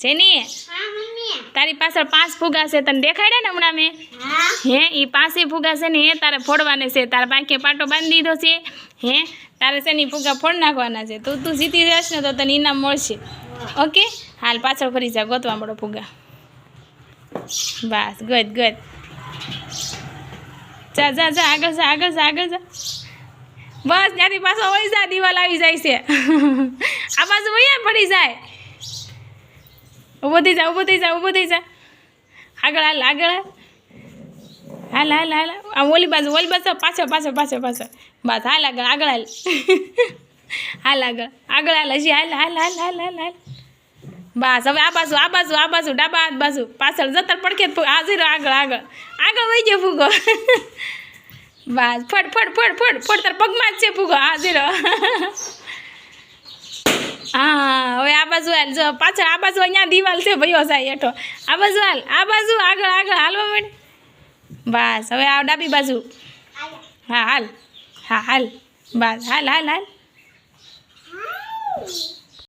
જેની તારી પાછળ 5 ફુગા છે તને દેખાડ્યા ને હમણાં મેં હે એ 5 ફુગા છે ને તારે ફોડવાને છે તારા પાંખે પાટો બાંધી દીધો છે હે તારે છે ને ફુગા ફોડ નાખવાના છે તું જીતી જશ ને તો તને ઇનામ મળશે ઓકે હાલ પાછળ ફરી જા ગોતવા મળો ફુગા બસ ગદ જા જા જા આગળ જા બસ ત્યાંથી પાછો વળી જા દિવાલ આવી જાય છે આ બાજુ વયા પડી જાય ઊભો થઈ જા આગળ હાલ આ ઓલી બાજુ પાછળ બસ હાલ આગળ હાલ હજી હાલ બસ હવે આ બાજુ ડાબા હાથ બાજુ પાછળ જતર પડકે હાજર આગળ વહી ગયો ફૂગો બસ ફટ તાર પગમાં જ છે ફૂગો હાજર હા હવે આ બાજુ હાલ જો પાછળ આ બાજુ અહીંયા દિવાલ છે ભયો સાહેબ હેઠો આ બાજુ હાલ આગળ હાલવા માંડ બસ હવે આ ડાબી બાજુ હા હાલ બસ હાલ